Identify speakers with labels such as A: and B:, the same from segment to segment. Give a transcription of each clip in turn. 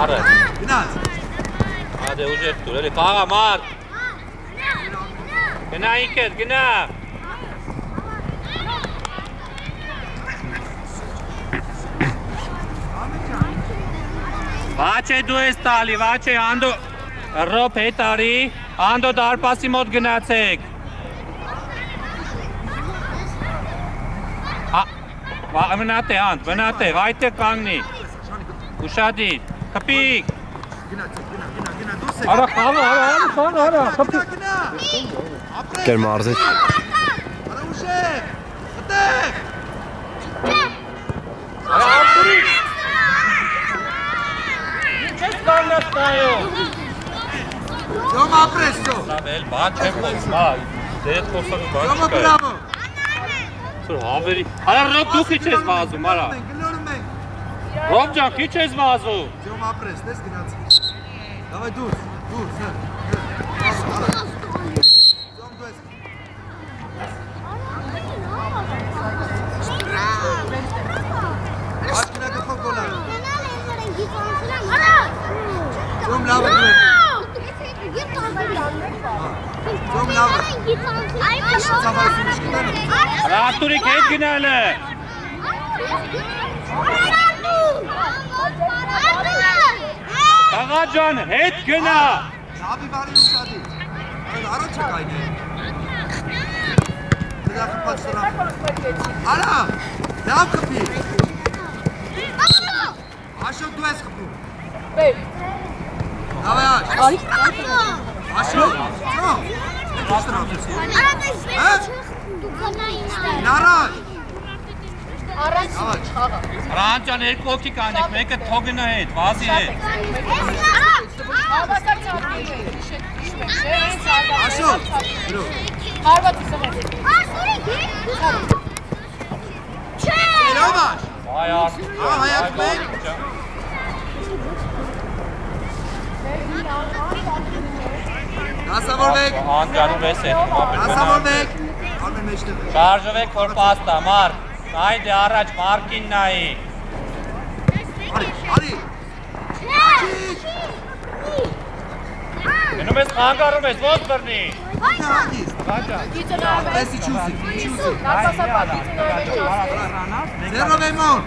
A: Ară.
B: Gândați!
A: Haide, uite, tu, ele, paga, Marc! Gâna, Iker, gâna! Vace dues tali, vace, ando, Rob hetari, ando darpasi mot gnatsek. Venate, Ant, venate, vaite kangni. Ushadi, kapik. Ara, kapik.
C: Gel Marzet.
B: Ara ușe! Atec! Toma presto!
A: Vel, bačem, ba, detko sam bačka.
B: Toma bravo!
A: Sur haveri. Ara Rob tu kiçez vazu, mara. Robcan kiçez vazu.
B: Toma presto, des gnați. Давай dur, sir. Zom dues. Aşkına kafa kola. Zom lava dues. Zom lava.
A: Raturi ket ginale. Ağacan het gına.
B: Abi var yumuşadı. Ara çakaydı. Bir dakika paçlara. Ara. Ne yap kapıyı? Aşağı dues kapı. Давай aç. Aşağı. Tamam. Ne yapıyorsun? Naraş.
A: Rancan erk okki kanek, meke togina het, vazi het.
B: Aşağı. Yavaş.
A: Vay artık.
B: Hayat bey. Nasıl vorweg?
A: Ancanı veset.
B: Nasıl vorweg? Almen meşte.
A: Şarjı ve korpasta, Mark. Haydi araç, Markin nahi.
B: Hadi.Enu
A: mes kangarım es, vos verni.
B: Hadi. Esi çuzi. Zero Vemon.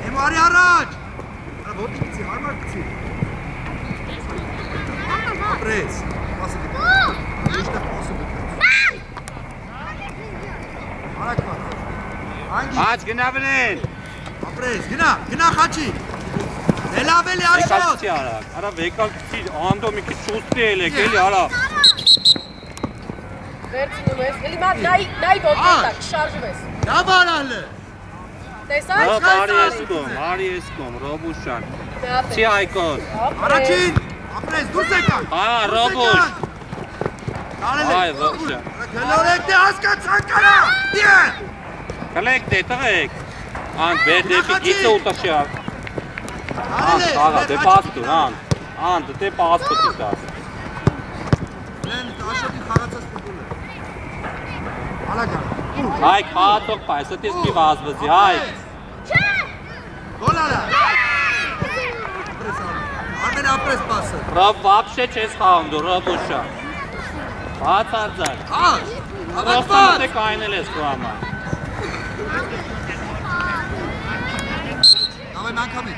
B: Emari araç. Ara boti gitsi, harma gitsi. Pres. Nasıl gitti? İşte nasıl gitti? Arak var. Hangi?
A: Aç, gına binin.
B: Pres, gına haçi. Elabeli aşağı.
A: Vekaltsi arak. Ara vekaltsi, ando miki çusti ele, geli ara.
B: Ne var halle?
A: Marieskom, Robuşan. Çihaykos.
B: Araçin. Pres, dur sekan.
A: Ha, Robuş. Ay, Robuşan.
B: Gelorekte askat Sankara. Diye.
A: Kalekte, tak. Ant, verdepi gitse utaşıyor. Ant, aga, te pastu, Ant. Ant, te pastu tutas.
B: Len, aşağıdaki karatsız tutulur. Alaga.
A: Hay, katok paysatis bir vazvezi, hay.
B: Gol ala. Armen apres pası.
A: Rob, vapşe çes haundu, Robuşan. Vat arzak.
B: Aç. Avat
A: Rostanı
B: var.
A: tek ayneles bu ama.
B: Давай, Yankamit.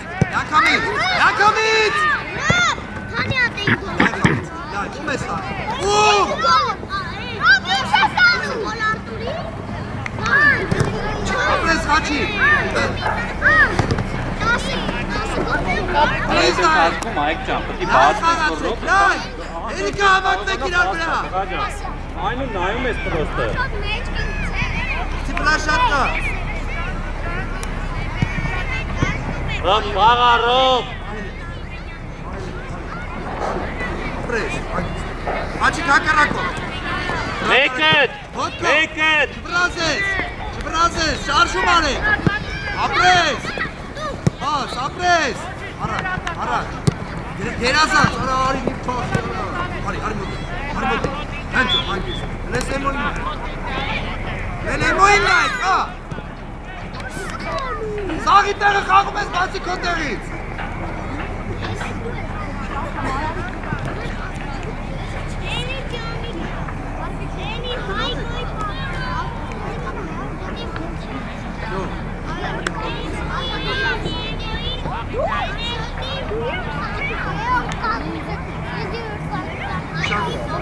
B: Yankamit. Ya, mesela. Apres haçi.
A: Neyse katkı Mike Jump'ı ki bazı soru.
B: Lan. Erika bak vekiler bırak.
A: Aynen naim es prosto.
B: Tipler şartla.
A: Rob, paga Rob.
B: Apres. Haçi kakarako.
A: Make it.
B: Vodka.
A: Make it.
B: Çibrazes. Şarjı mare. Apres. Bas, apres. Ara. Gerazan. Ara ari bir pas. Ari mutlu. Hence, hangisi? Lemoyinay. Ha. Sağ itleri kalkmaz, nasıl konteriz?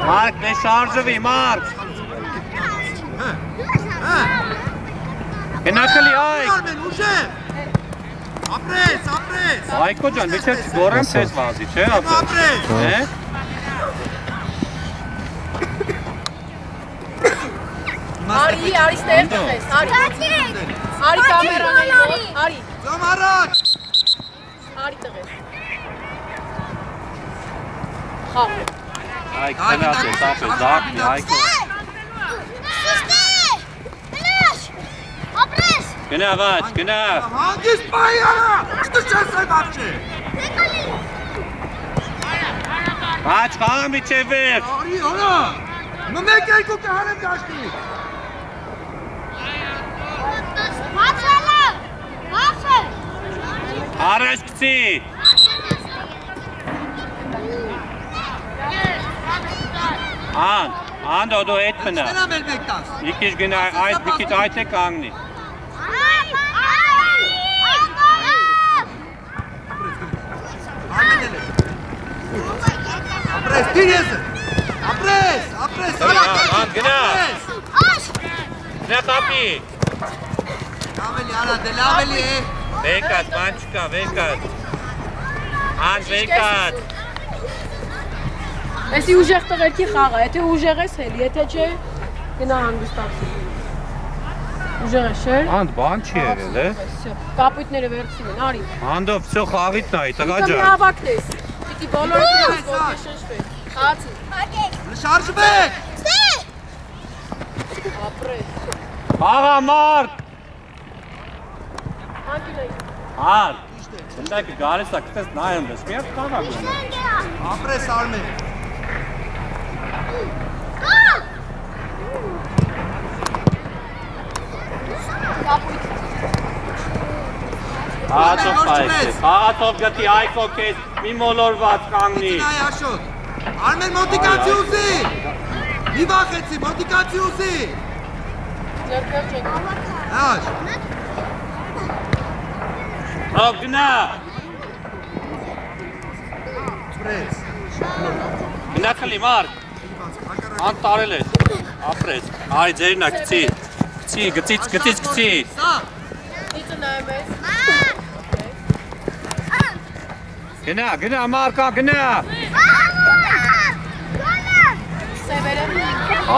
A: Մարկ, դե շարժվի, Մարկ։ Գնակելի այք։
B: Արմեն, ուժև։ Ապրես, ապրես։
A: Այքո ջան, մի չես գորեմ չես վազի, չէ՞ ապրես։
B: Ապրես։
A: Հե։
D: Արի, արի ստեղ տղես, արի։ Արի կամերաների մոտ, արի։
B: Ձոմ առաջ։
D: Արի տղես։ Խաղ։
A: Այք քնած է, տապ է, զարդի, այքո։ Գնա վաչ, գնա։
B: Հանգիստ պայի արա։ Չտու չես այ բավչե։
A: Վաչ, խաղը մի չէ վեր։
B: Արի, հորա։ Մեկ երկու կհանեմ դաշտի։
A: Առաջ գցի։ Ան դու էդ մնա։
B: Ստենամ էլ մեկ տաս։
A: Մի քիչ գնա, այդ մի քիչ այդ է կանգնի։
B: Արմեն էլ է։ Ապրես, դիր եզը։ Ապրես, ապրես,
A: Ան գնա։ Գնա կապի։
B: Լավելի, արա, դե լավելի է։
A: Վեկատ, ման չկա, վեկատ։ Ան վեկատ։
D: Էսի ուժեղ տղերքի խաղը, եթե ուժեղ ես հելի, եթե չէ, գնա հանգստացի։ Ուժեղ ես, չէ՞։
A: Անդ բան չի եղել, է։
D: Կապույտները վերցին են, արի։
A: Անդով всё խաղիտ նայ, տղա
D: Պիտի
A: ջան։
D: հավակնես, պիտի բոլորը դրանց ոտքի շնչվեն։ Խացի,
B: Շարժվեք։
D: ապրես,
A: Աղա Մարկ։
D: հանգինայի։
A: Ան։ Ընդակ գալիս է, կտես նայում ես, մի հատ խաղա գոնը։
B: Ապրես, Արմեն։
D: Կապույտ,
A: Աղաթով պայսի, աղաթով գտի այքո կեզ, մի մոլորված կանգնի։
B: Նայ աշոտ։ Արմեն մոտիկացի ուզի։ Մի վախեցի, մոտիկացի ուզի։
D: ձերքեր չենք։
B: Հաշ։
A: Հով գնա։
B: Ապրես։
A: Գնա խլի Մարկ։ Ան տարել ես, ապրես, արի ձերնա գցի, գցի, գցի։
B: Սա։
D: Դիցը նայում ես։
A: Գնա Մարկա, գնա։
D: Սևերը։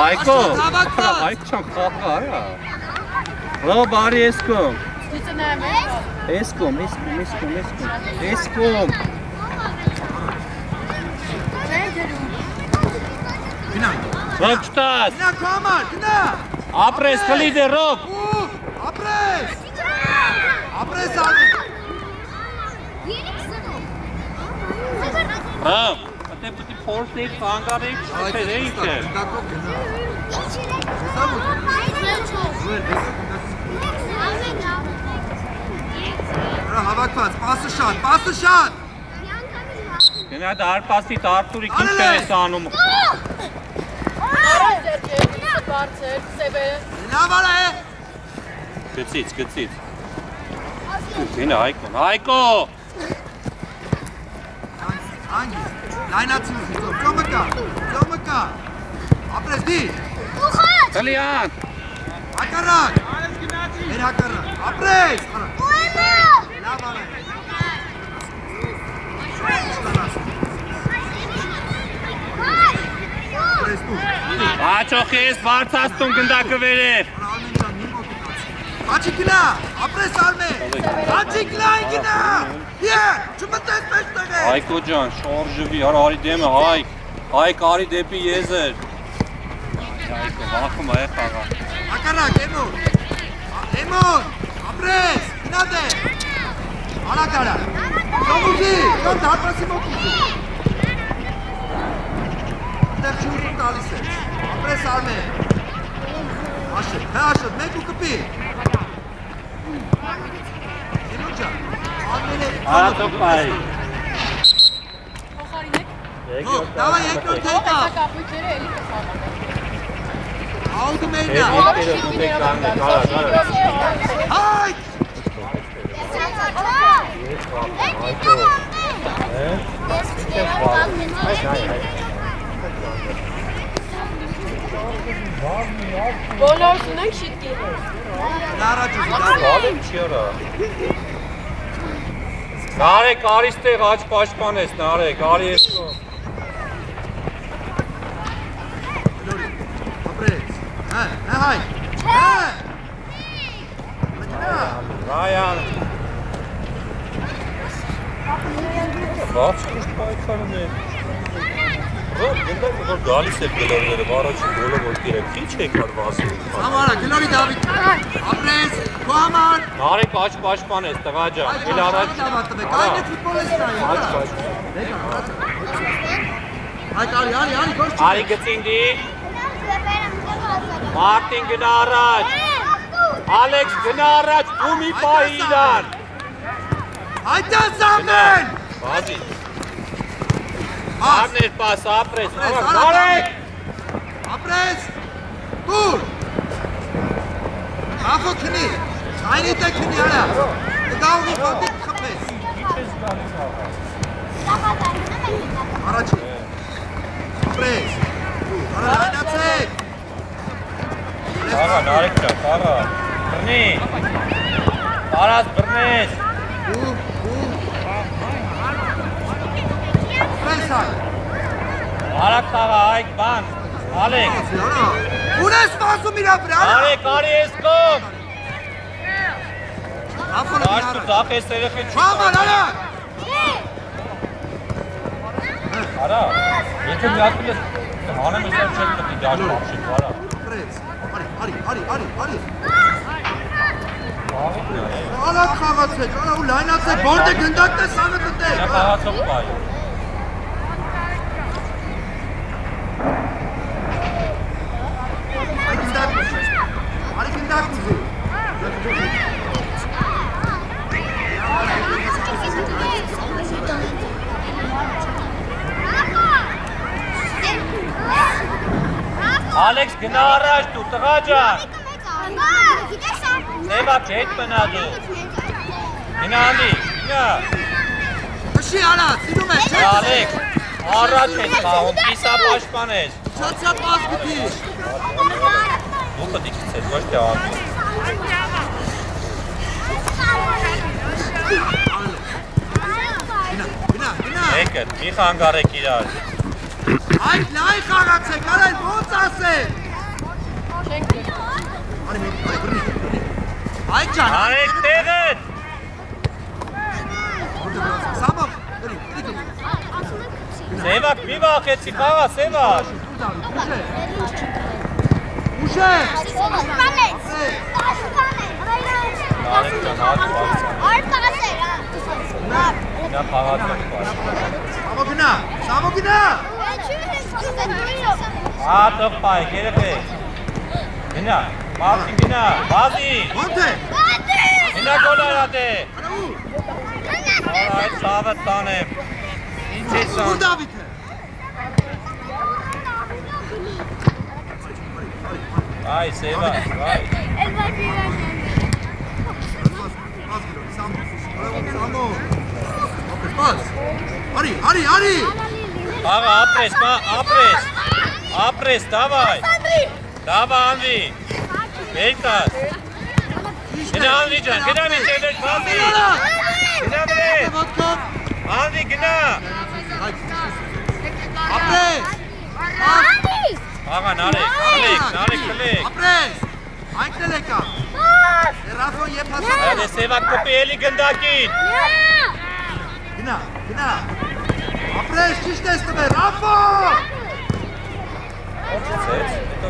A: Այքո,
B: հավաքված։
A: այք չան խաղա, այա։ Հո բարի եսկոմ,
D: Դիցը նայում ես։
A: եսկոմ։
B: Գնա։
A: Ռոք չտաս,
B: Գնա քո համար, գնա։
A: ապրես խլի դե ռոք։
B: Ապրես։ Ապրես Արմեն։
A: Հա, ատե պիտի փորձեի խանգարեի, չփերեի չէ։
B: Դակով գնա։ Հավաքված, պասը շատ։
A: Գնա դարպասի Արթուրի ինչ ես անում։
D: Արի ձերքեր, դիցը բարձր, սևերը։
B: Լավ արա է։
A: Գցից։ Գնա Այքո։
B: Անգի, լայնացի ուզի, ծոմը կա, ապրես դի,
A: Խլի ան։
B: հակարակ, մեր հակարակ, ապրես, լավ արա է, ապրես դու,
A: Աչոխի ես բարձաստուն գնդակը վերև։
B: Արմեն ջան, մի մոտիկացի, աչի գնա, ապրես Արմեն, աչի գնա, չմտես մեզ տղեր,
A: Այքո ջան, շարժվի, արի դեմը, Այք արի դեպի եզեր։ Այքո, վախում է խաղա։
B: հակարակ, Էմոն, ապրես, գնա դե, արակ արա, ծոմ ուզի, ծոմ դարպասի մոտ ուզի, դեր չունի տալիս է, ապրես Արմեն, Աշոտ, մեկ ու կպի, Էմոն ջան, Արմեն է,
A: Աթով պայի։
D: Փոխարինեք։
B: դավայ երկրորդ
D: Ո՞վ է
B: հետա,
D: կապույտները էլի կխաղան։
B: աուդու մերնա, հայք,
D: Բոլորս ունենք շիտկիներ։
B: Նարաջ ուզի,
A: Գալեմ չի արա։ Նարեկ արիս տեղ աչ պաշտպանես, Նարեկ, արի ես կո։
B: ապրեց, հայ,
A: Ռայան։ Բաց կուշտ պայքարում է։ Գնդակ որ գալիս է գլորները, վարաչի գոլը որ կիրեք, քիչ եք արվասում։
B: Համարա, գլորի Դավիթ, ապրեց, քո համար։
A: Նարեկ աչ պաշտպանես, տղա ջան, էլ առաջ։
B: Այ դե ֆուտբոլիստ նայ։ Այ արի, գոչ չի։
A: Արի գծինդի։ Մարտին գնա առաջ։ Ալեքս գնա առաջ, դու մի պահի իրան։
B: Այդտեղ Սամվել։
A: Բազի։ Արներ պաս, ապրես, Նարեկ։
B: Ապրես, դուր։ Ախո քնի, այրիտ է քնի արա։ Դաղու պատիկ խպես։ Առաջի։ Ապրես, արա լայնացեք։
A: Աղա, Նարեկ ճա, աղա, բրնի, բարաս բրնես։
B: Ապրես այ։
A: Արակ աղա, այք բան, Ալեք։
B: Ուն ես սպասում իր ապրի, արա։
A: Նարեկ, արի ես կոմ։
B: Ախոլը
A: Աշ դու ձախ ես երեխի չի
B: Չաման, արա։
A: Արա, եթե միատվել ես, հանեմ ես եմ չեք պտի դաշ մապշիկ, արա։
B: Ապրես, արի։ Ալակ խաղացեք, արա ու լայնացեք, որտե գնդակն է սանը տտեք։
A: Նա խաղացող պայի։
B: Արի գնդակ ուզի։
A: Ալեքս գնա առաջ դու, տղա ջան։ Սևակ հետ մնա դու։ Գնա անդի, գնա։
B: Հշի արա, սիրում ես, չէ։
A: Ալեքս, առաջ հետ խաղում, կիսա պաշտպանես։
B: Չացա պաս գտիր։
A: Դու պտի քիցես, ոչ թե անդի։
B: Գնա։
A: Եկր, մի խանգարեք իրար։
B: Այդ լայ խաղացեք, արա ոնց ասեք։ Արի բրնի։ Այդ ջան։
A: Նարեկ տեղդ։
B: Սամով,
A: Սևակ մի վախեցի խաղա, Սևակ։
B: ուժե։
A: Նարեկ ջան, հաց Նա խաղացող պաշ։
B: Սամով գնա։
A: Հատող պայք, երեխեք։ Գնա, Մարտին գնա, բազի։
B: Ոնց է։
A: Գնա գոլ արատ է։
B: Արա ու։
A: Արա այդ սավը տանեմ։ Ինչ ես
B: Ու
A: ան։
B: Դավիթ է։
A: Այ, Սևակ, այ։
B: Սամով։ Պաս։ Արի։
A: Աղա, ապրես, դավայ։ Դավա անվի։ Բերկաս։ Գնա անվի ջան, գնա մի ծելեր, բազի։ Գնա բրես։ Անվի, գնա։
B: Ապրես։
A: Աղա, Նարեկ, կլեք։
B: Ապրես։ Այնքն էլ եկա։ Ռաֆո եփ հասա։
A: Այդ է Սևակ կոպի էլի գնդակին։
B: Գնա։ Ապրես, ճիշտ ես տվել, Ռաֆո։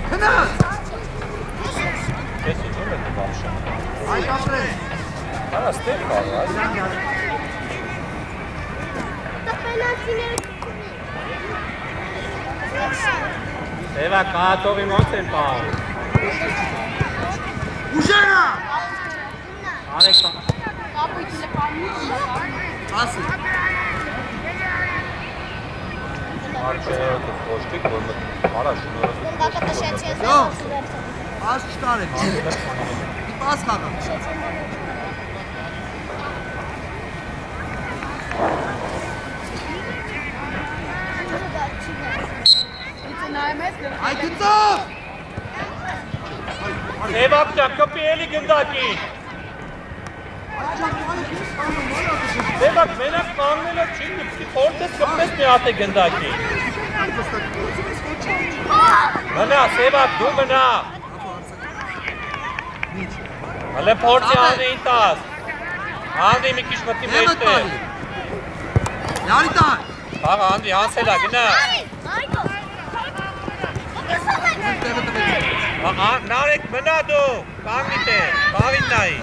B: Գնա։
A: Ես իջում եմ բավշան։
B: Այդ ապրես։
A: Արա ստեղ կար, այ։ Սևակ կահատողի ոնց են պահում։
B: Ուժերա։
A: Արեք
B: Ասի։
A: Արջերը կոչտիկ, որ արա շնորհը։
B: Յո։ Պաս չտարեք։ Պաս խաղա։
A: Սևակ ջան, կպի էլի գնդակին։ Սևակ, մենակ կանգնելը չի դպսի, փորձես կպես մի հատ է գնդակին։ Մնա, Սևակ, դու մնա։ Հələ փորձի Անդրեին տաս։ Անդրեի մի քիչ մտի մեջտեղ։
B: Յարի տան։
A: Աղա Անդրեի հանսելա, գնա։ Նարեկ մնա դու, կանգնի տեղ, բաղին նայի։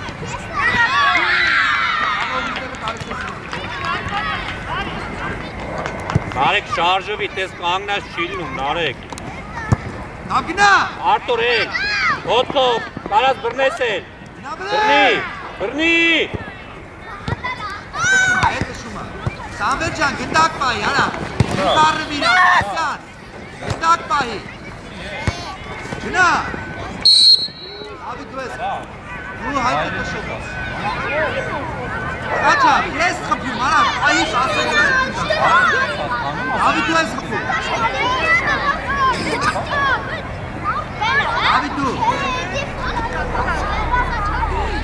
A: Նարեկ շարժվի, տես կանգնած չի լինում, Նարեկ։
B: Նագնա։
A: Արտուր էլ, ոտքով, կարաս բրնես էլ։ Բրնի։
B: Սամվել ջան, գնդակ պահի, արա։ Գնդարը վիրա, ասյան։ Գնդակ պահի։ Գնա։ Ավի դու ես։ Դու հայտը կշոք ես։ Կաչա, ես խպում, արա, այիս ասել են։ Ավի դու ես խպում։ Ավի դու։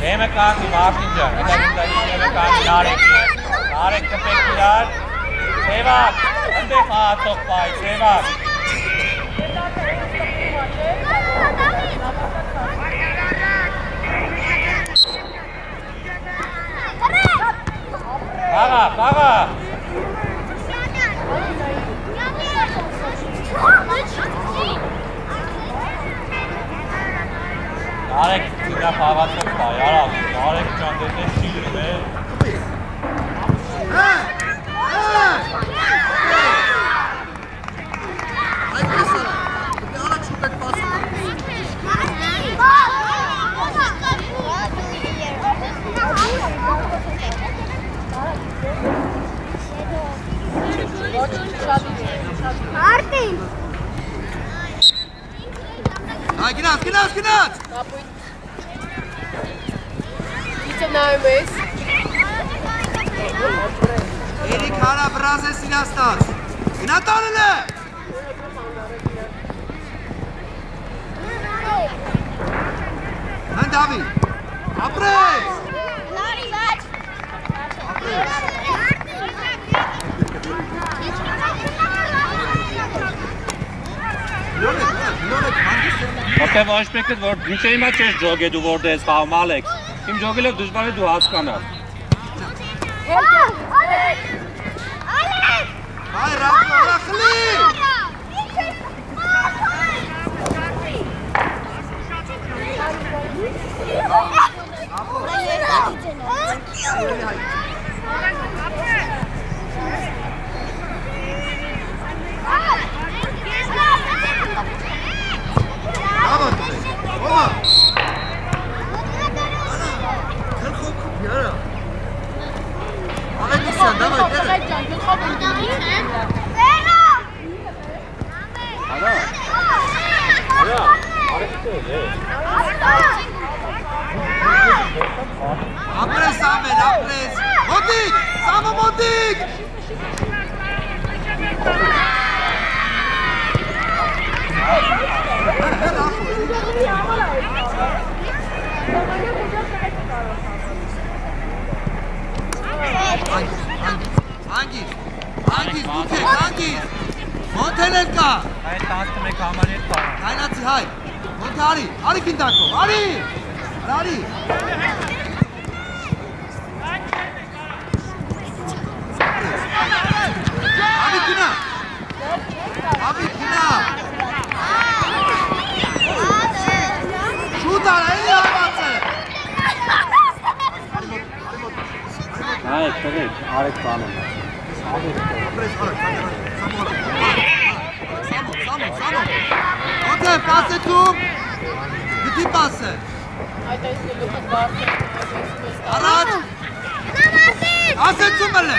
A: Եմը կանգնի Մարտին ջան, հետա գնդակին կանգնի Նարեկի։ Նարեկ կպեք իրար, Սևակ, ընդեղ հացող պահի, Սևակ։ Պաղա։ Նարեկ իրա պաղացող պահի, արավ, Նարեկ ջան դեթե չի լում է։
E: Martin!
B: Ay, gնաց!
D: Իցը նայում ես։
B: Երիք հարա բրազ ես իրաստած։ Գնա տանել է։ Հեն դավի, ապրես։
E: Լարի վաչ։
A: Ոտև աշպեկըտ, որ ինչ է իմա չես ջոգ է դու որ դես խաղում, Ալեքս։ Իմ ջոգելով դժբար է դու հասկանար։
E: Ալեք!
B: Այ ռախլի։ Ապրես ամեն, ապրես, մոտիկ, սամը մոտիկ։ Անգիս, դուք եք, անգիս, մոնթել էլ կա։
A: Այդ 11 համարի հետ պարան։
B: Հայնացի հայ, մոնթե արի կինտակով, արի։ Աբի գնա։ Շուտ արա, էլի արված է։
A: Այդ տղեկ, արեք բանում։
B: Ապրես, արա, Սամո։ Ոտև, կասեցում, գտի պասը։
D: Այդ այս լուքը բարդ է։
B: Առաջ։ Կասեցում էլ է,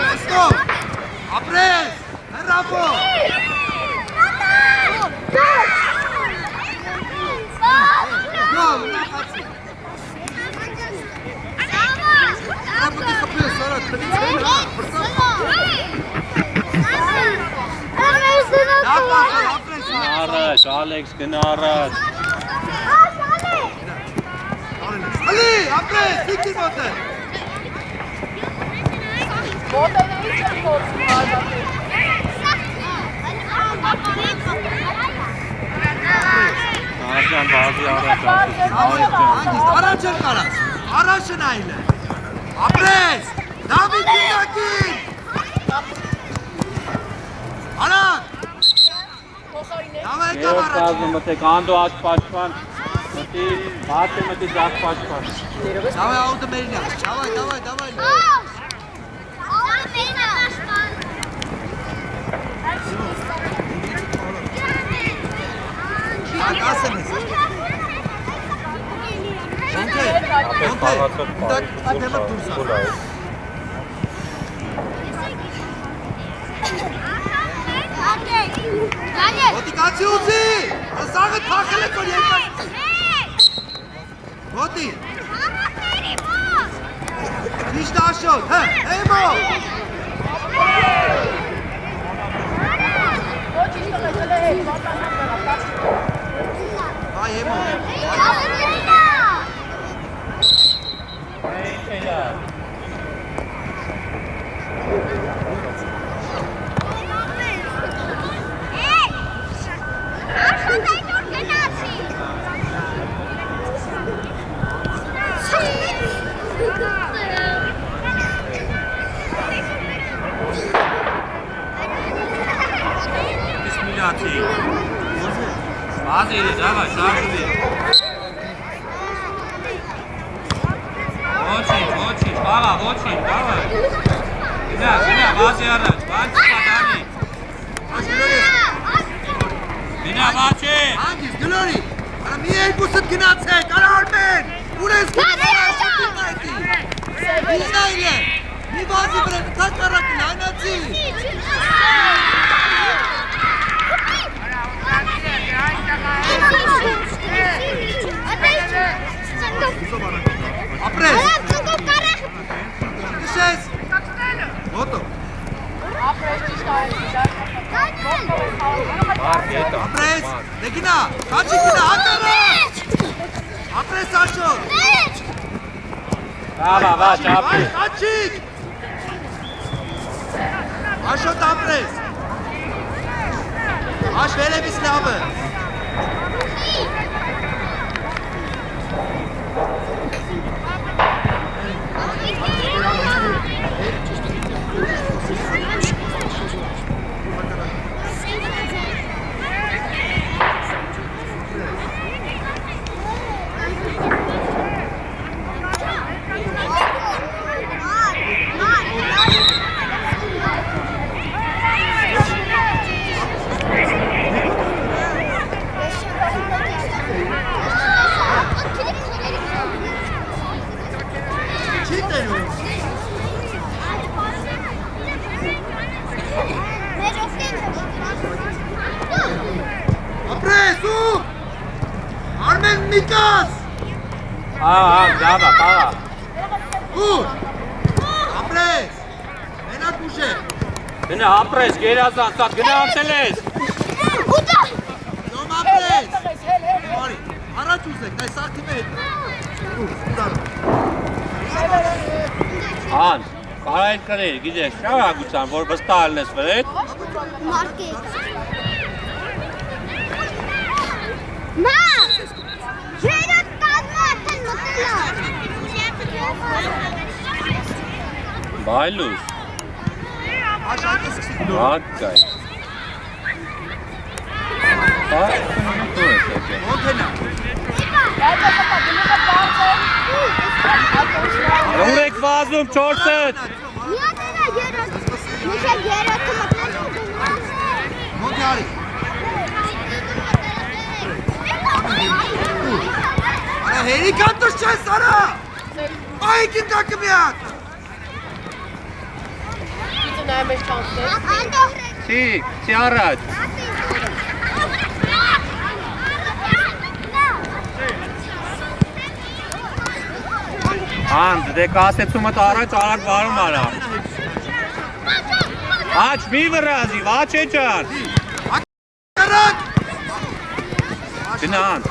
B: լեսկո, ապրես, հեռապո։ Գոլ, նախացի։ Ապրի խպես, արա, տնից հեն հա,
E: Ալեքս,
A: Առաջ, Ալեքս, գնա առաջ։
B: Ալի, ապրես, դիքիր մոտը։
D: Մոտենը ինչ է փորձում ազատել։
A: Աշան բազի առաջ
B: Հանգիստ, առաջ էր կարած, առաջը նայել է։ Ապրես, Դավիթ Կինակին։ Արակ։ Դավա եկավ
A: Երոս
B: առաջ։
A: կազում մտեք, անդո աչ պաչվան, մտի, բաց է մտի ձակ պաչվան։
B: Դավայ աուտը մերին է, դավայ։ Ասեմ ես։ Շանքե, ատեմը դուրս է։ Ոտիկացի ուզի, սաղը թախել է կոր երկար։ Ոտի։ Ճիշտ աշոտ, հը, էմո։ Այ էմո։
A: Bismillah-ci. Bazı yeri dava, şarkı. Voçin, dava, dava. Bina, bazı araç, bazı padani. Bina, bazı.
B: Հանգիստ, գլորի, արա մի երկուսըտ գնացեք, արա արմեն, ուրես գնացեք, նայր է, մի բազի վրա, թակ առակին, այնացի։ Ապրես, կշես, ոտո, ապրես, դեգինա, կաչիկինա, հակարաչ, ապրես աշոտ,
A: Dava, çapı.
B: կաչիկ, աշոտ ապրես, աշ վերևից լավը, ապրես ու, արմեն միկաս,
A: Dava, dava.
B: ու, ապրես, մենակ ուշ է,
A: Bina, apres, gerazan, sat, gina anteles.
B: Յոմ ապրես, արի, առաջ ուզեք, դայ սաղթի մեհետ,
A: An, qarayın qarayın, gidelim. Şava güçsen, vor bastalnes veret. Bailus.
B: աշ այդպես սկսի գլոր,
A: Hakkay. Bak, dur et.
B: ոնթենա,
A: Urek vazum, çorset.
B: ոնթի արի, արա հերիկան տուշ չես արա, այգին տակը միակ,
A: Si araç. An, de kasetsumat araç arak varım ara. Aç mi vırazi, vaç eçar.
B: կարակ,
A: Binan.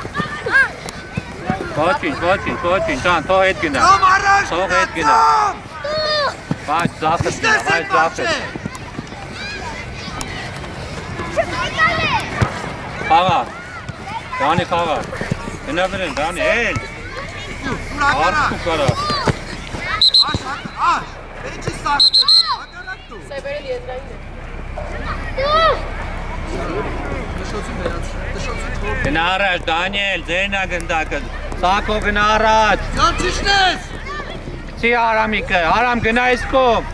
A: Ոչինչ, Ան, թող հետ գնա։
B: Դոմ առաջ
A: Թող հետ
B: գնա,
A: գնա։
B: դոմ։
A: Բայց ձախս գնա, բայց ձախս։ Խաղա։ Դանի խաղա։ Գնա վրեն, Դանի, էլ։
B: Ուրակարա։
A: Արդ ու կարա։
B: Աշ, էջի սաղտ է, հակարակ դու։
D: Սեվերը եզրային է։
B: Դշոցի վերած, դշոցի թոր։
A: Գնա առաջ, Դանիել, ձերնա գնդակը։ Սակո գնա առաջ։
B: Ձան ճիշտ ես։
A: Չի Արամիկը, Արամ գնա այս կողմ։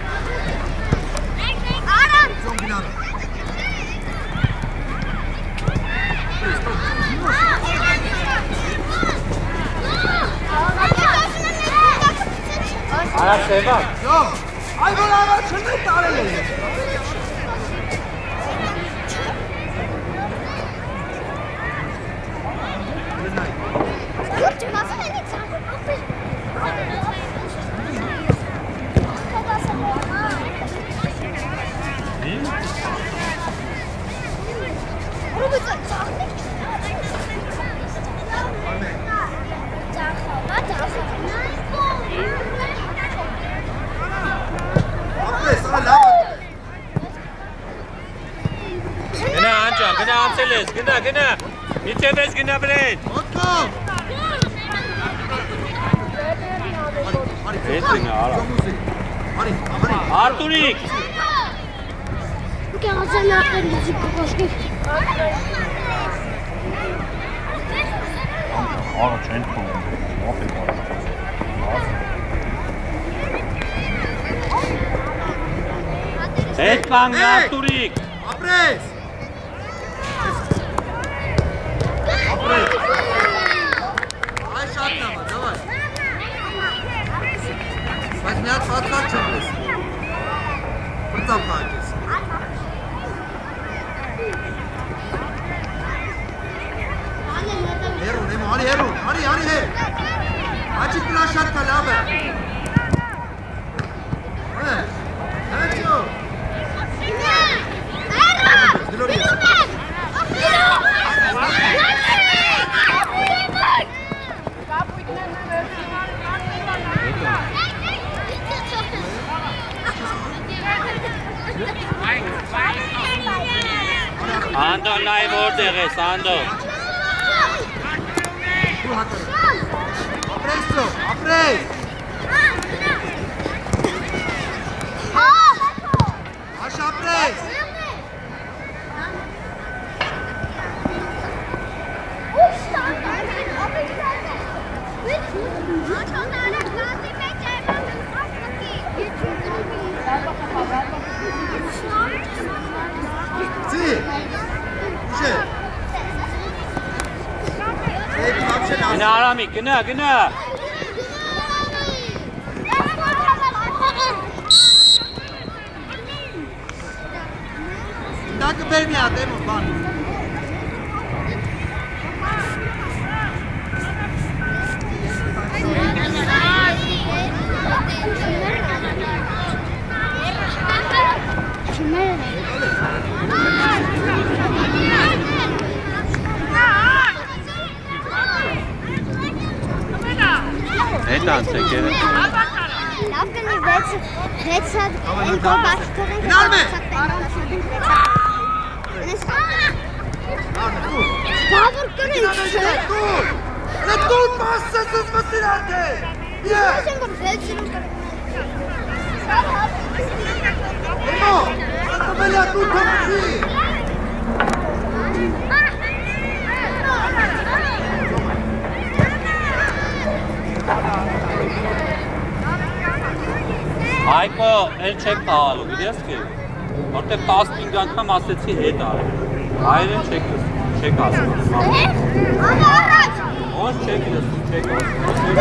B: Ձոն գնա։
A: Արամ սևա։
B: Ձոն, այ որ առաջ չնի տարել է։ Ապրես, լավ։
A: Գնա անջան, գնա անցել ես, գնա։ Միջև ես գնա վրեն։
B: Ոտքով։
A: Հետ գնա, արա։
B: Արի։
A: Արտուրիկ։ Արա չեն թողում, ով է կարա։ Հետ կանգ Արտուրիկ։
B: Ապրես։ Այ շատ նամա, դավայ։ Բայց մի հատ պատկար չեմ ես։ Պրծավ կաղակես։ Հերուն, եմ, արի հերուն, արի հեր։ Աչի կլա շատ կա լավ է։ Հեչո։ Դլորի ես։
A: Անդոն նայ որտեղ ես, Անդոն։
B: Ապրես ծով, ապրես։ Աշ ապրես։ Ծի, ուշե։
A: Գնա Արամիկ, գնա։
B: Դա կբեր մի հատ եմ բան։
A: Հետ անցեք երեք։
E: Լավ կնի 6 հատ ինքով բաշխորենք
B: Գնալմ է։
E: Բավոր կրենք չէ։
B: Դու մասսես մսին արդե։ Ես։
E: Ես եմ որ 6 հատ
B: Էմո, ատամելա դու թողցի։
A: Այկո, էլ չեք տաղալու, գիտես կի։ Որտեղ 15 անգամ ասեցի հետ արել։ Այրեն չեք ասում։ Ոնց չեք լսում, չեք ասում։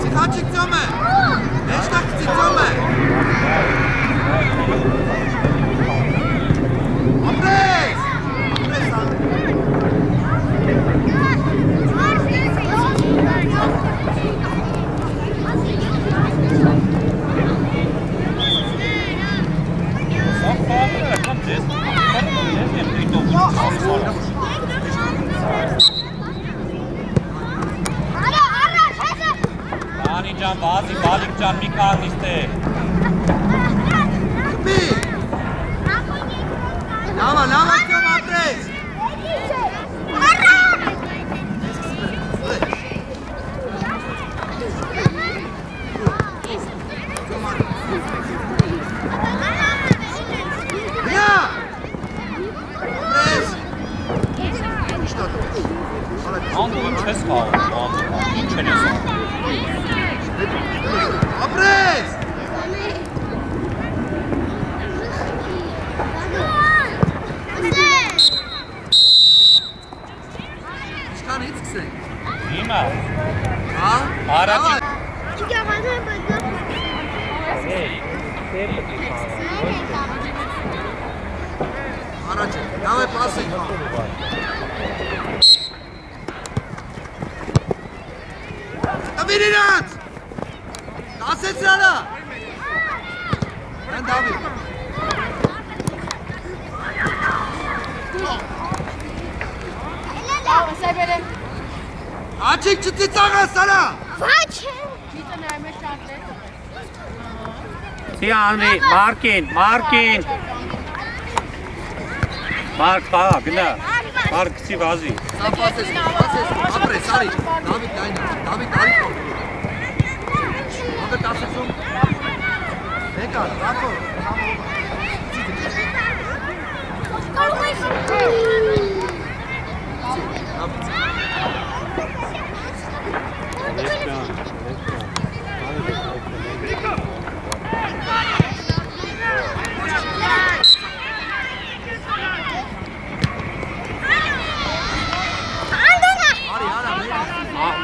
B: Ծիխաչիկ ծոմ է։ Էշտակ ծիծոմ է։ Ապրես։ Ապրես անդր։
A: Սա խաղը, համ ձեզ եմ դիտում։ ջան, բազի, բալիկ ջան, մի կանգնից թե։
B: Կպի։ Լավա, լավա կյոմ ապրես։
A: Անդու ինչ ես խաղում, ինչ են ես խաղում։
B: Ապրես։ Ինչքանից կսենք։
A: Հիմա։
B: Հա։
A: Առաջի։
B: Առաջ, լավ է պասենք։ Տվիր իրանց։ Տասեց նրան։ Հեն Դավիթ։ Աչիկ չծիծաղաս արա։
E: Ոչ։
A: Սիանի, Մարկին։ Մարկ խաղա, գնա։ Մարկ գցի վազի։
B: Սա պասես, ապրես, արի։ Դավիթ դայնա, Դավիթ արի կոր։ Ագը տասեցում։ Եկար, ռակոր։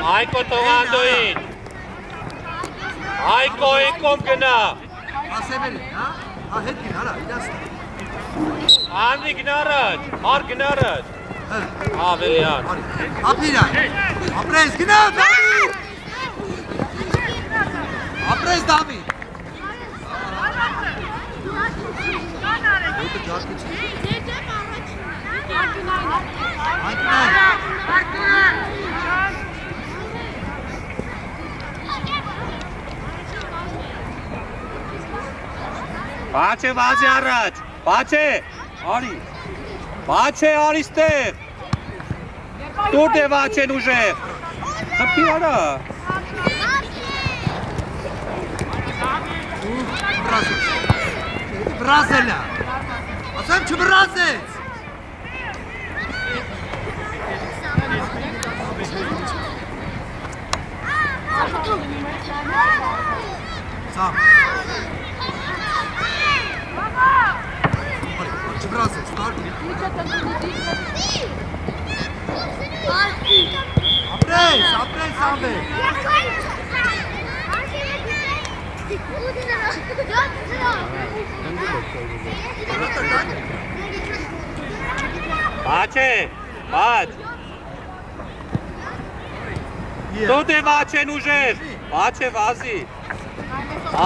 A: Այկո տողանդոին։ Այկո եկոմ գնա։
B: Ասեմերի, հա? Հա հետ գին, արա, իրաստ։
A: Անդի գնարաջ, Մարկ գնարաջ։ Ավելի ան։
B: Ապիրա, ապրես, գնա, Դավիթ։ Ապրես, Դավիթ։ Ոտը ջարկիչ։
A: Բաչե վազի առաջ, բաչե, արի, բաչե արի ստեղ, դուր դե վաչեն ուժեղ, խպի արա,
B: Բրազելա, ասեմ չբրազեց, սամ, չբրազեց, ապրես, ամբեր,
A: բաչե, բաչ, դու դե վաչեն ուժեղ, բաչե վազի,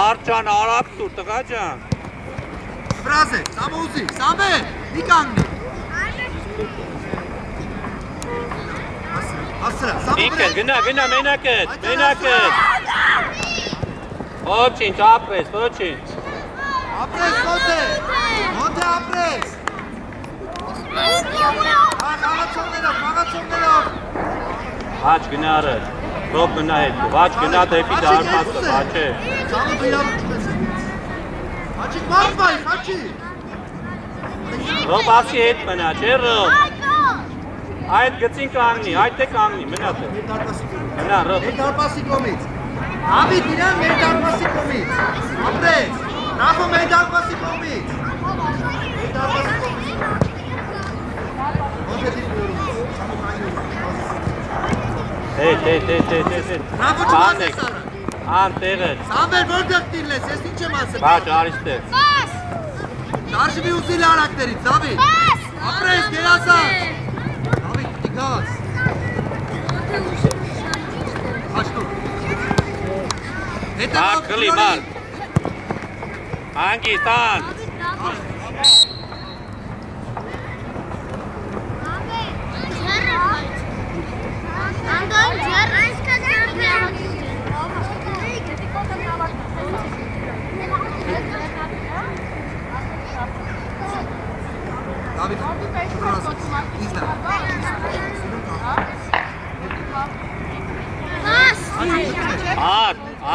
A: արջան արապ տուր, տղա ջան,
B: բրազեց, սամը ուզի, սամեր, մի կանգնի, ասրա, սամը
A: ինքեն, գնա, մենակ էդ, ոչինչ, ապրես, ոչինչ,
B: ապրես, մոտ է ապրես, Մաղացողներով,
A: Բաչ գնա առաջ, ռոբ գնա հետո, բաչ գնա դեպի դարպասը, բաչե,
B: Սամը դու իրավու չպես է, Հաչիկ մարդ բայ, Հաչիկ,
A: ռոբ ասի հետ մնա, չէ ռոբ, այդ գծին կանգնի, այդ է կանգնի, մնա թե,
B: մեր դարպասի կոմից,
A: մնա ռոբ,
B: մեր դարպասի կոմից, Հավիտ իրան մեր դարպասի կոմից, ապրես, Ռախո մեր դարպասի կոմից, մեր դարպասի կոմից, ոնց է դիրգորում, Սամը կայնում,
A: հետ,
B: Ռախո չմասես արա,
A: անտեղը,
B: Սամվեր որտեղ տիրլես, ես ինչ եմ ասել,
A: բաչ արիստեղ,
B: Դարժվի ուզիլ արակներից, Դավիթ, ապրես, գերասան, Դավիթ, տիկաս, Հաշտու,
A: Մարկ խլի, Մարկ, անգի, տան,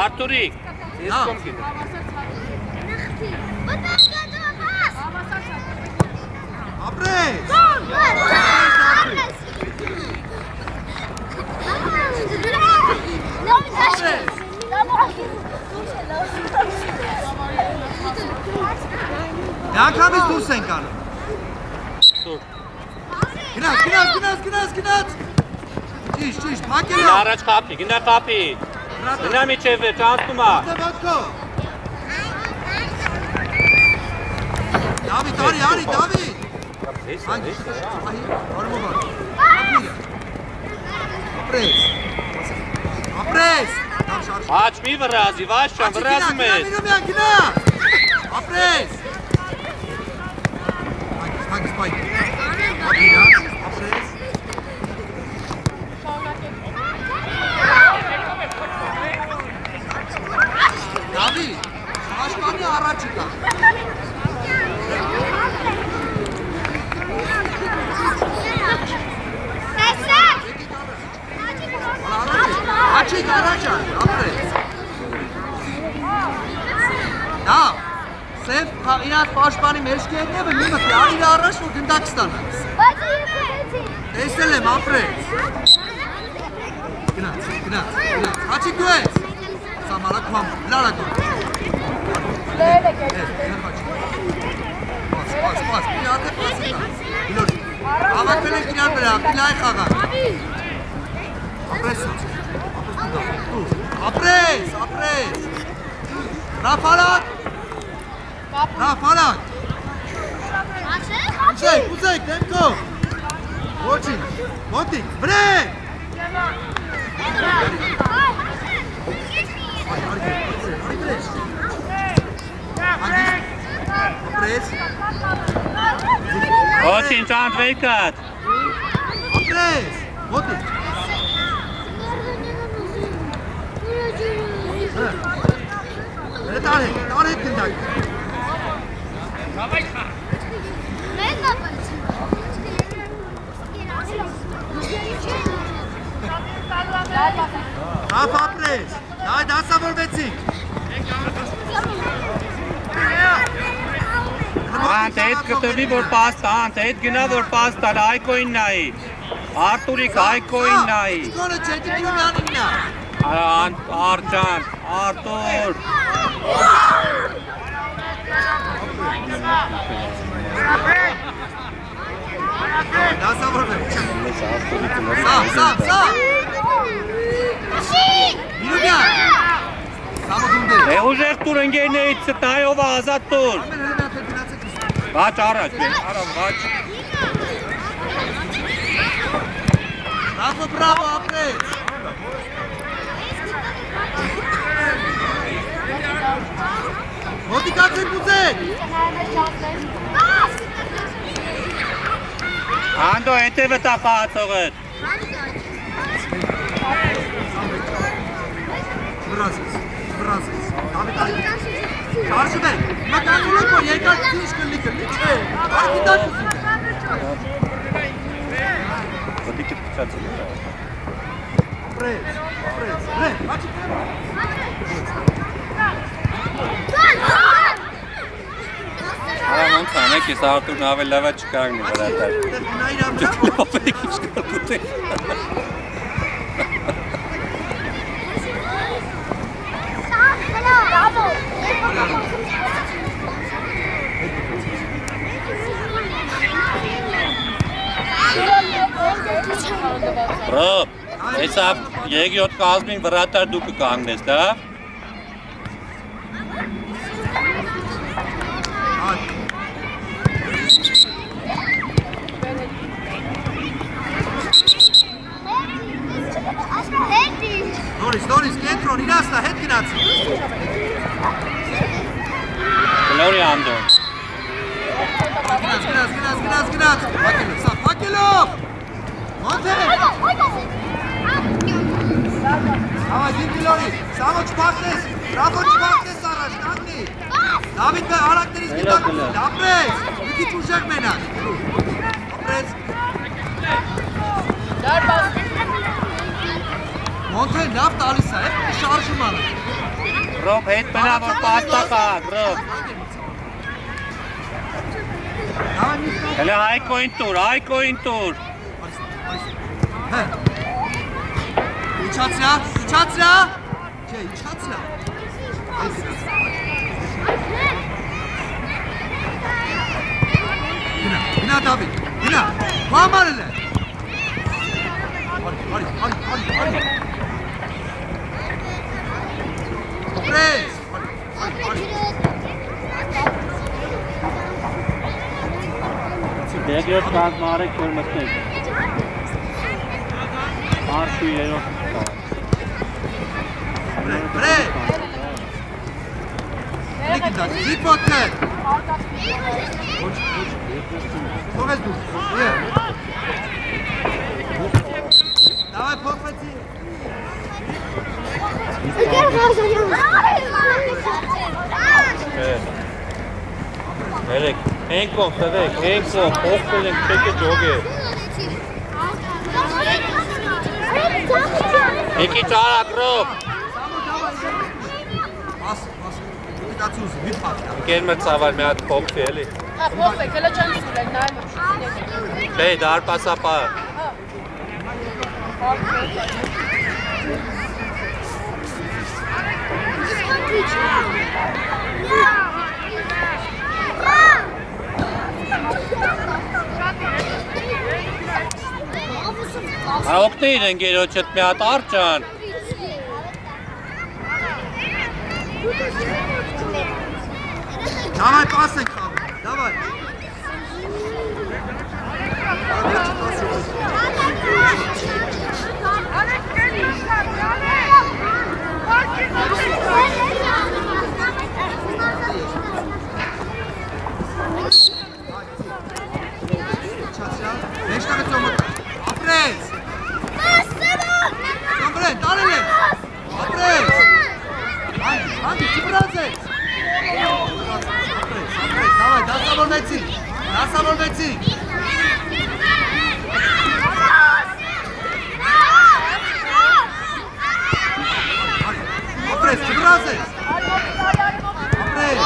A: Arturik, ես կոմ գիտեմ։
B: Ապրես։ Անգամից դուրս ենք անում։
A: Սուր։
B: Գնաց։ Ճիշտ, փակել։
A: Գնա առաջ խափի, գնա խափի։ Գնա միջև վերջ, անցնում է։
B: Դավիթ, արի, Դավիթ։ Ապրես։
A: Աչ մի վրազի, վաշան, վրազում ես։
B: Գնա։ Ապրես։ Պայք։ Ապրես։ Դավիթ, աշխարհի առաջի կա։ Աչիկ առաջ ապրես։ Դա, սև իրաց պաշտպանի մեջքի հետևը մի մտի, արիր առաջ, որ գնդակ ստանաս։ Տեսել եմ, ապրես։ Գնաց, աչիկ դու ես։ Սամալակ մամ, լարակոն։ Պաս, մի արդե պաս կտա։ Իլոր, ավակվել ենք իրար բրա, պիլայ խաղան։ Ապրես։ Ռաֆալակ։ Ուզեք, դեմքով։ Ոչինչ, մոտիկ, վրեք։ Ապրես։
A: Ոչինչ, Անդրեյկատ։
B: Ապրես, մոտիկ։ Տարեք գնդակ։ Ռաֆ ապրես, դասավորվեցիք։
A: Անդ հետ կտվի, որ պաստա, անդ հետ գնա, որ պաստա, այկոին նայի։ Արտուրիկ, այկոին նայի։
B: Իգոնը չետի միրումյանին նա։
A: Արջան, Արտուր։
B: Դասավորվեք։ Սա։ Միրումյան։ Սամոդունդեր։
A: Ուժեղ տուր ընգերներից տայով ազատ տուր։ Ղաչ առաջ, ղաչ։
B: Բրավո, ապրես։ Մոտիկացեք ուզեք։
A: Անդո հետևը տա խաղացողըտ։
B: Բրազես։ Շարժում եք, մականուլ եք, որ երկար քիչ կլիկը, չէ, արկի դաշ ուզում եք։
A: Ոտիկը պիչացել է։
B: Ապրես, վրե, հաչի
A: Արա ոնց անեք, ես Արտուրն ավել լավա չկարագնի վրատար։ Լավեք ինչ կարկուտ է։ Բրո, հեսա եգյոտ կազմին վրատար դու կկանգնես, դա?
B: Նորից, կենտրոն, իրաստա, հետ գնացի։
A: Գլորի անդոն։
B: Գնաց, պակելով, մոնթեր։ Համա, դիրկիլորի, սամո չպաղտես, ռապո չպաղտես առաջ, կանգնի։ Դավիթ հարակներից գիտակ ուզին, ապրես, մի քիչ ուժեղ մենակ։ Ապրես։ Մոնթեն լավ տալիս է, շարժում անը։
A: Ռոբ հետ մնա որ պաստա խաղ, Ռոբ։ Հələ Հայկոին տուր։
B: Հə։ Իջացրա։ Չէ, իջացրա։ Գնա Դավիթ, գնա։ Համարել է։ Արի։ Պրես։
A: Դեգյոտ կան մարեք որ մտնեք։ Արշու երով։
B: Պրես։ Նիկիտա, զիպոտը։ Թողես դու։ Давай փոխվեցի։
E: Եկեր գազանյա։
A: Երեք, հենքով, փոխվել ենք չեկե ջոգե։ Եկի ճարակ, Ռոբ։
B: Աս, դիտացուս, մի փախտա։
A: Կերմը ծավալ մի հատ փոխվի էլի։
D: Հա, փոխվեք, հələ չեմ սուրել, նայում եմ։
A: Չէ, դարպասապա։ Օգնիր ընկերոջդ մի հատ արջան։
B: Давай пасենք խաղ, давай։ Ապրես։ Ապրես, տարել է։ Ապրես։ Հանդի, չպրած ես։ Давай, դասավորվեցի։ Ապրես, չպրած ես։ Ապրես։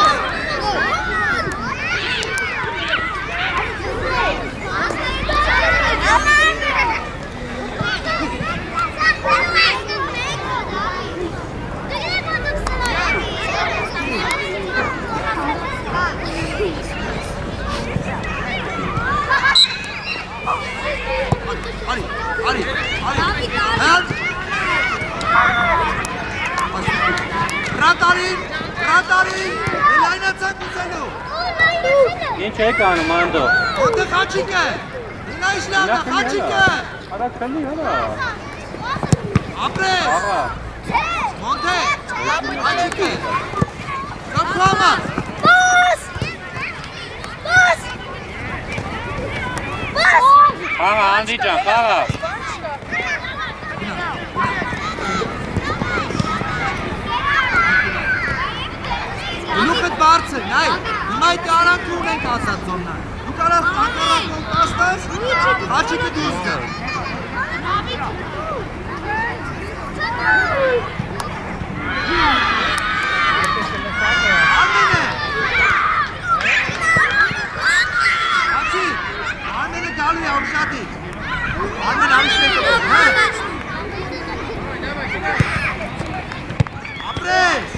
B: Արի։ Հատ։ Ռատարին, լայնացակ ուզելու։
A: Ինչ եք անում, Անդո։
B: Ոնտե խաչիկ է։ Ինա իշլանա, խաչիկ է։
A: Արա քնի հələ։
B: Ապրես։
A: Աղա։
B: Ոնտե, խաչիկ է։ Կապլամա։
A: Աղա, Անդի ջան, խաղա։
B: Գլուխդ բարձր, նայ, հիմա այդ արանքը ունենք ասած զոննա։ Դու կարաս ակարանքով կաստաս, խաչիկը դուրս գա։ Արմենը։ Խաչի, Արմենը գալու է ուշադի։ Արմեն արիշնեք է, հա։ Ապրես։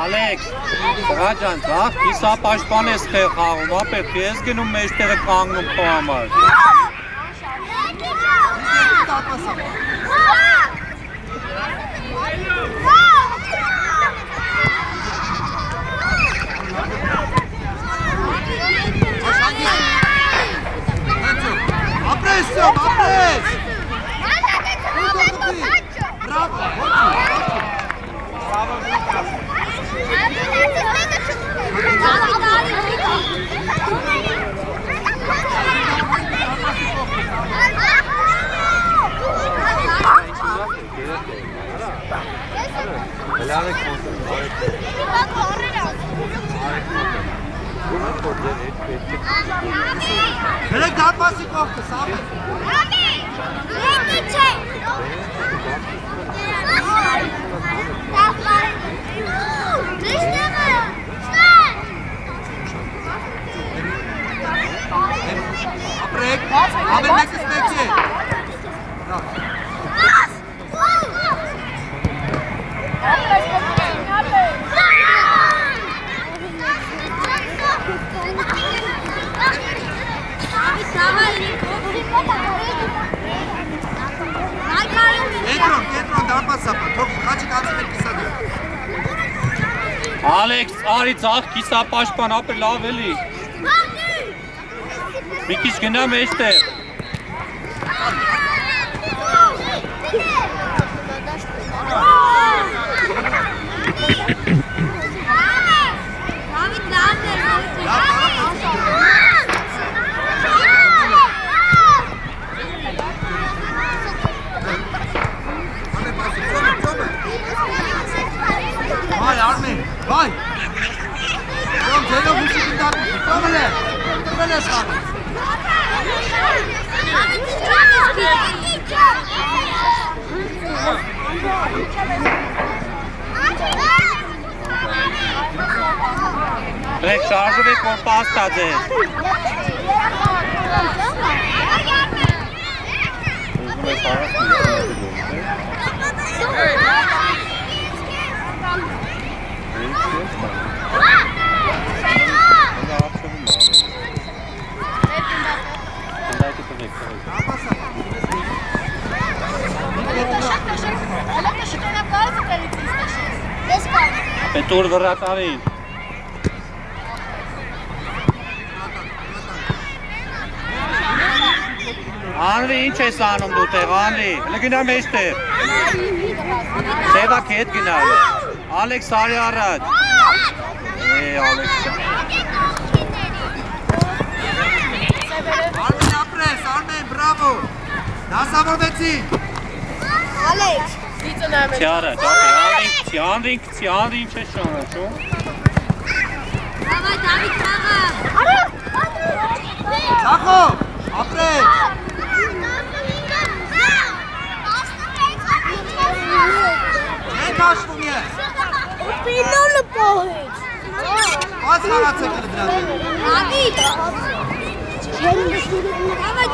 A: Ալեքս, Ղաջան, ծախ, իսա պաշտպան ես խաղում, ապետ, ես գնում մեջտեղը կանգնում քո համար։
B: դատվասապ։ Ապրես, Սյոմ, ապրես։ Բրավո, Հրեք դատվասի կողքը, սամի։ Ապրեք, ամեն մեկս մեկ է։ Կետրոն դարպասապա, թող խաչի կացել եք կիսադը։
A: Ալեքս, արի ծաղ կիսա պաշպան, ապր լավ էլի։ Մի քիչ գնամ էստեղ։
B: Vay Armin, vay! Yok, Zeynep bu şekilde atmışsın. Kömele! Kömele sağlık!
A: Rek şarjı ve korpas tadı. Petur vratari. Anri, ինչ ես անում դու տեղ, Անրի, հլը գնամ էստեղ։ Սևա կետ գնալ։ Ալեքս արի առաջ։ Ալեքս։
B: Armin ապրես, Armin, բրավո! Դասավորվեցի!
E: Ալեքս!
A: Չարը, Անրին ինչ ես շանաչում։
E: Դավայ, Դավիթ, խաղը!
B: Ձախո, ապրես! Չենք հաշվում ես!
E: Պինոլը պահեց!
B: Բաց խաղացեք էլ դրա դեմ։
E: Դավիթ! Դավայ,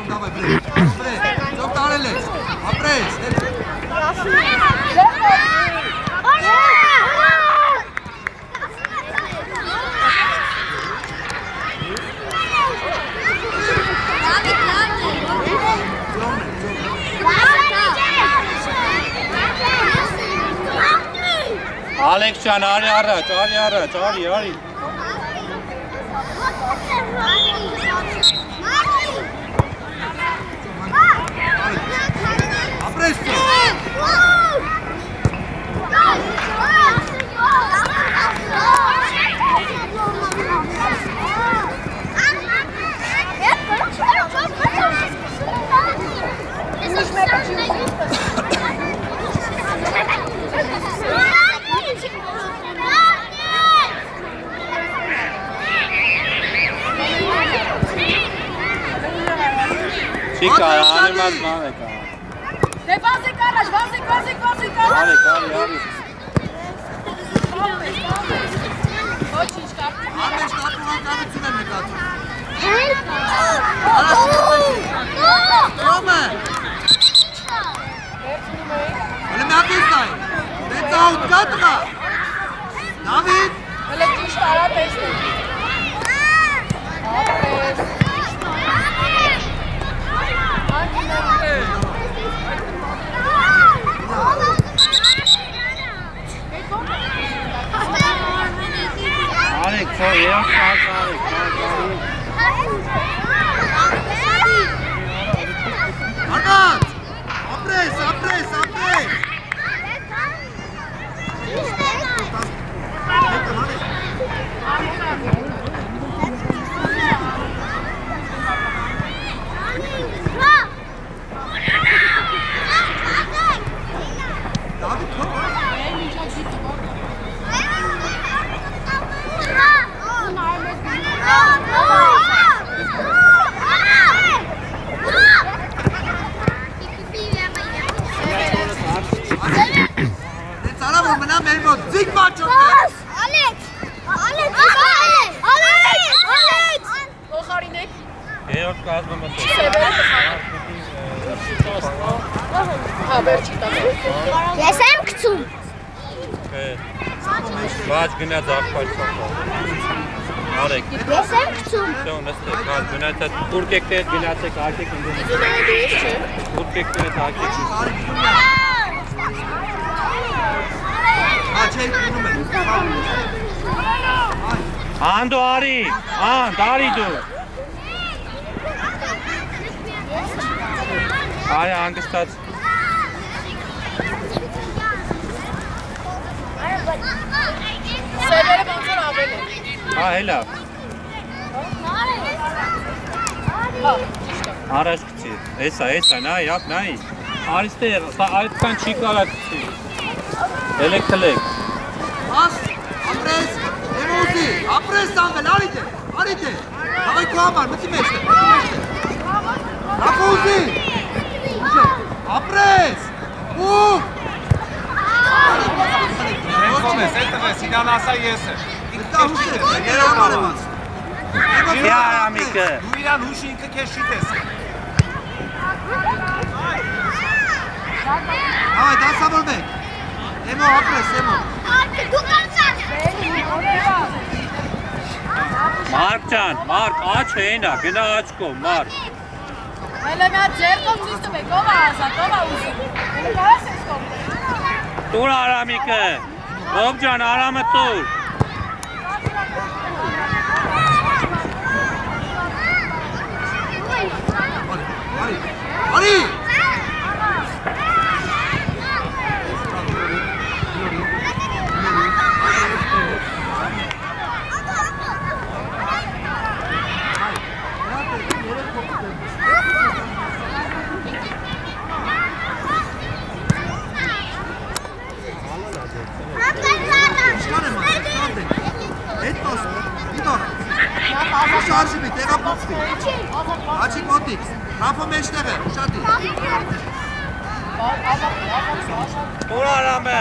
B: Դավայ, բրես, ապրես, ձոք տարել ես, ապրես,
A: Ալեքս ջան, արի առաջ, արի։
B: ապրես ձոք։
A: Չիկա, անիմաց ման է կա։
D: Դե վազիկ առաջ, վազիկ
A: Արի։
D: Ոչինչ կապ։
B: Ամեն շտապուղականություն եմ նկատում։ Ռոմը։ Հələ մի ատես նայ։ Մեծ աուտ կա տղա։ Դավիթ։
D: Հələ ճիշտ արա տեսնենք։ Ապրես։ սևերը կխաղա։ Հա, վերջի տասը։
E: Ես եմ գցում։
A: Բաց գնաց աղբայցան։ Արեք։
E: Ես եմ գցում։
A: Շո նստեք, բաց գնացած թուրքեք թե գնացեք արկեք ընդդեմ։ Թուրքեք թե արկեք։
B: Աչեք գնում են։
A: Անդո արի, արի դու։ Արի հանգստած։
D: Սևերը ոնց որ ավել է։
A: Հա, հելա։ Առաջ գցի, էսա, նայ։ Արիստեր, այդքան չի կարա գցի։ Ելեք թլեք։
B: Աս, ապրես, Էմոզի, ապրես Սամվել, արիտ է։ Հավայ քո համար, մտի մեջտեղ։ Ռաֆոզի։ Ապրես։ Ու։
F: Սինան ասա ես եմ։
B: Դա հուշեր, երան արևած։
A: Արամիկը։
F: Դու իրան հուշ ինքը քեզ չի տեսել։
B: Հավայ, դասավորվեք։ Էմո, ապրես, Էմո։
E: Դու կանցած։
A: Մարկ ջան, աչ հենա, գնա աչ կով, Մարկ։
D: Հելը մի հատ ձերքով ցույց տվեք, ով է ազատ, ով է ուզում։ Հելը կարաս ես կողմ։
A: Տուր Արամիկը։ Ռոբ ջան, Արամը տուր։
B: Արի։ Շարժի մի, տեղապուցվի։ Աչիկ մոտիկ, Ռաֆո մեջտեղ է, ուշատի։
A: Տուր Արամը։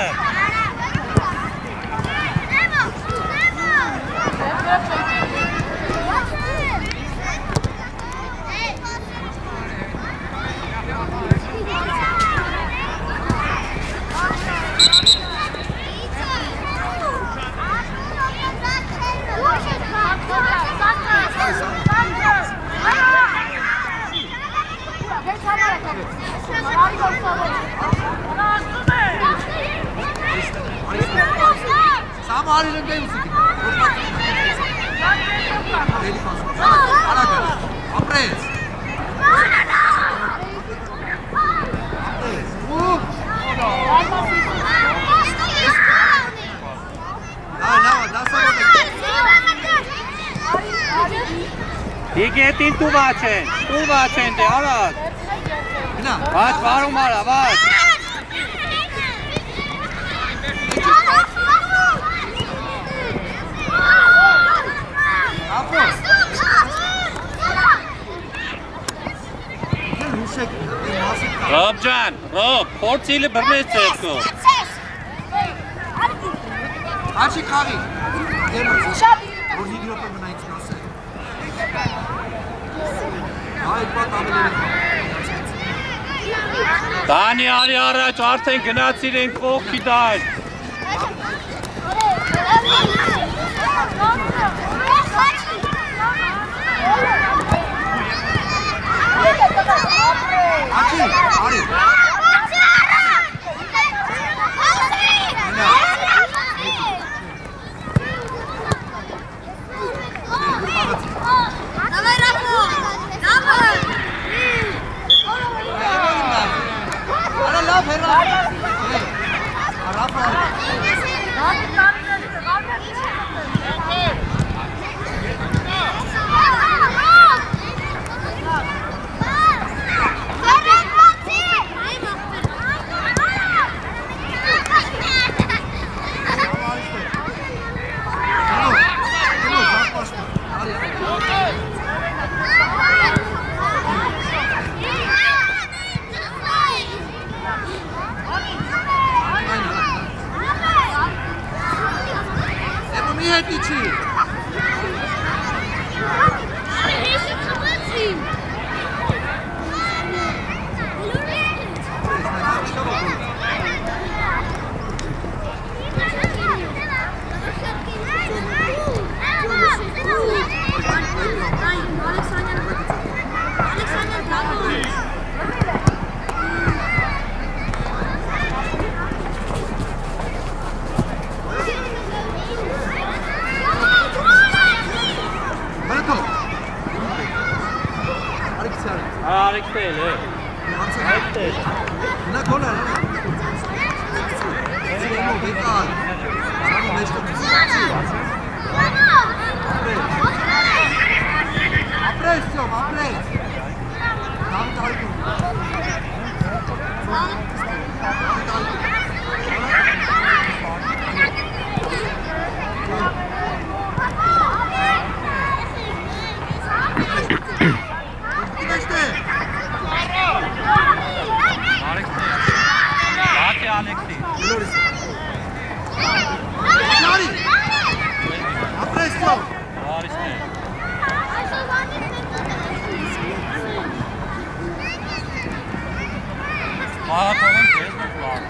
B: Սամո արիլն դե ուսիկի։ Դելի պասում։ Արագը, ապրես։ Ապրես, ու։ Լավ, դասավորվեք։
A: Իգետին տու վաչեն դե արած։
B: Գնա։
A: Վաչ, վարում արա, վաչ։
B: Ռաֆո։ Հուշեք, մասիկ կա։
A: Ռոբ ջան, փորձիլը բռնես ձերքով։
B: Աչիկ խաղի։
D: Շատ
B: որ 5 րոպե մնա ինձ կասել։ Այդ բատ ավելի
A: Տանի արի առաջ, արդեն գնացիր ենք կողքի դար։
B: Աչի, արի։
E: Давай, Рафо! Давай!
B: Արա լավ հերա։ Ռաֆո։
A: Ալեքսը էլ է։
B: Նա գոլ է։ Սերո վեկալ։ Սամո մեջը ծիծի։ Ապրես, Սյոմ, ապրես։ Դավիթ Այգուն։
A: Ալեքսի։
B: Նարի։ Ապրես, Սյոմ։
A: Արիսն է։ Մահաթողն ձեզ մեկ լավ։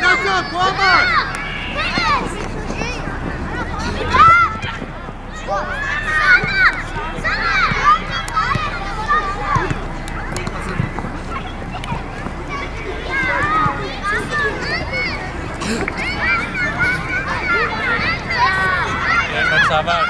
B: Գնացան, կողմար։
A: Մրցավար։